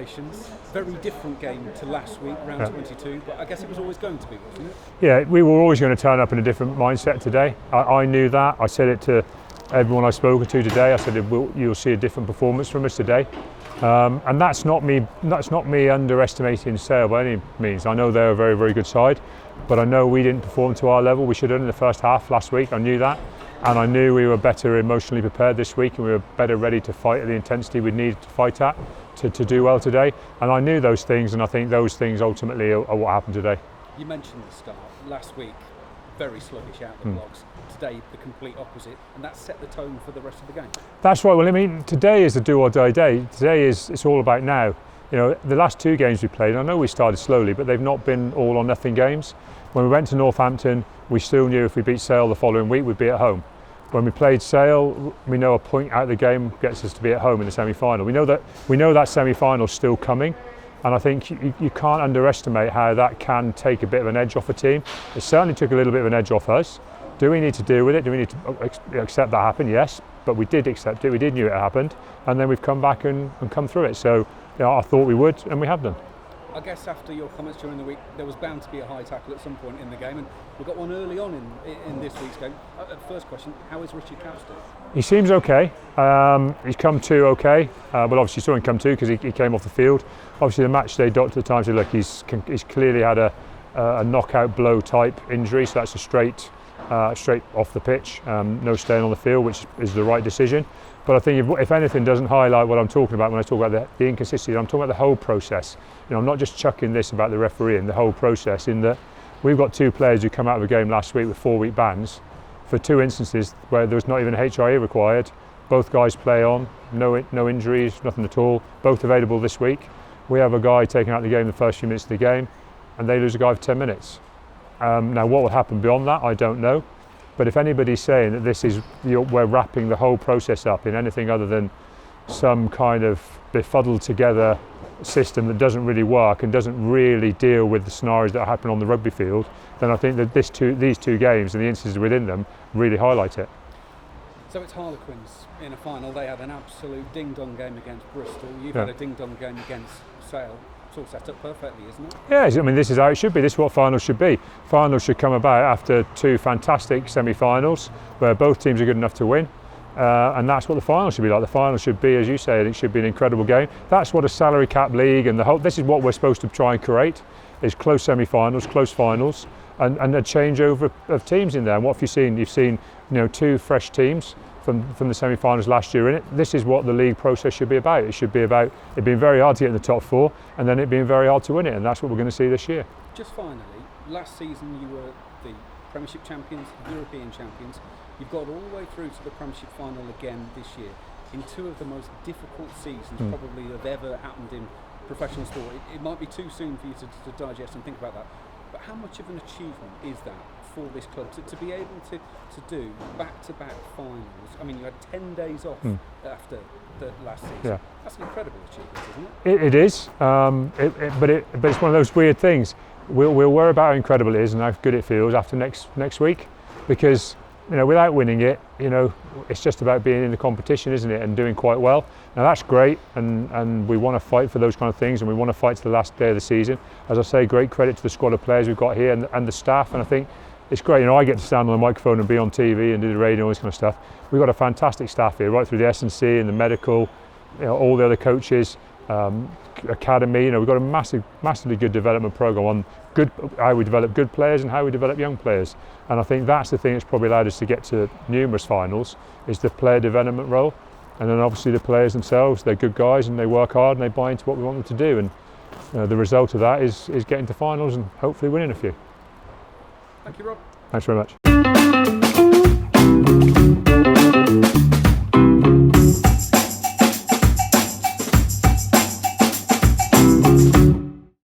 congratulations. Very different game to last week, round 22, but I guess it was always going to be, wasn't it? Yeah, we were always going to turn up in a different mindset today. I knew that. I said it to everyone I've spoken to today. I said you'll see a different performance from us today. And that's not me underestimating Sale by any means. I know they're a very, very good side, but I know we didn't perform to our level. We should have done in the first half last week. I knew that. And I knew we were better emotionally prepared this week, and we were better ready to fight at the intensity we needed to fight at to do well today. And I knew those things, and I think those things ultimately are what happened today. You mentioned the start. Last week, very sluggish out the blocks. Today, the complete opposite, and that set the tone for the rest of the game. That's right. Well, I mean, today is the do or die day. Today it's all about now. You know, the last two games we played, I know we started slowly, but they've not been all or nothing games. When we went to Northampton, we still knew if we beat Sale the following week, we'd be at home. When we played Sale, we know a point out of the game gets us to be at home in the semi-final. We know that semi-final's still coming, and I think you can't underestimate how that can take a bit of an edge off a team. It certainly took a little bit of an edge off us. Do we need to deal with it? Do we need to accept that happened? Yes, but we did accept it. We did knew it happened, and then we've come back and come through it. So I thought we would, and we have done. I guess after your comments during the week, there was bound to be a high tackle at some point in the game, and we got one early on in this week's game. First question, how is Richard Couch doing? He seems okay. He's come to okay. Well, obviously saw him come to because he came off the field. Obviously the match day doctor at the time said, look, he's clearly had a knockout blow type injury, so that's a straight off the pitch, no staying on the field, which is the right decision. But I think if anything doesn't highlight what I'm talking about when I talk about the inconsistency, I'm talking about the whole process. You know, I'm not just chucking this about the referee and the whole process, in that we've got two players who come out of a game last week with 4-week bans for two instances where there was not even a HIA required. Both guys play on, no injuries, nothing at all, both available this week. We have a guy taken out of the game the first few minutes of the game, and they lose a guy for 10 minutes. Now what will happen beyond that, I don't know. But if anybody's saying that this is, we're wrapping the whole process up in anything other than some kind of befuddled together system that doesn't really work and doesn't really deal with the scenarios that happen on the rugby field, then I think that these two games and the instances within them really highlight it. So it's Harlequins in a final. They had an absolute ding-dong game against Bristol. You've had a ding-dong game against Sale. It's all set up perfectly, isn't it? Yeah, I mean, this is how it should be. This is what finals should be. Finals should come about after two fantastic semi-finals where both teams are good enough to win. And that's what the final should be like. The final should be, as you say, it should be an incredible game. That's what a salary cap league and this is what we're supposed to try and create, is close semi-finals, close finals, and a changeover of teams in there. And what have you seen? You've seen, two fresh teams from the semi-finals last year in it. This is what the league process should be about. It should be about it being very hard to get in the top four, and then it being very hard to win it, and that's what we're going to see this year. Just finally, last season you were the Premiership champions, European champions. You've got all the way through to the Premiership final again this year, in two of the most difficult seasons probably that have ever happened in professional sport. It might be too soon for you to digest and think about that, but how much of an achievement is that for this club to be able to do back-to-back finals? I mean, you had 10 days off after the last season. Yeah. That's an incredible achievement, isn't it? It is, but it's one of those weird things. We'll worry about how incredible it is and how good it feels after next week, because without winning it, it's just about being in the competition, isn't it, and doing quite well. Now that's great, and we want to fight for those kind of things, and we want to fight to the last day of the season. As I say, great credit to the squad of players we've got here and the staff, and I think it's great. I get to stand on the microphone and be on TV and do the radio and all this kind of stuff. We've got a fantastic staff here, right through the S&C and the medical, all the other coaches, academy. We've got a massively good development program on how we develop good players and how we develop young players. And I think that's the thing that's probably allowed us to get to numerous finals, is the player development role. And then obviously the players themselves, they're good guys and they work hard and they buy into what we want them to do. And the result of that is getting to finals and hopefully winning a few. Thank you, Rob. Thanks very much.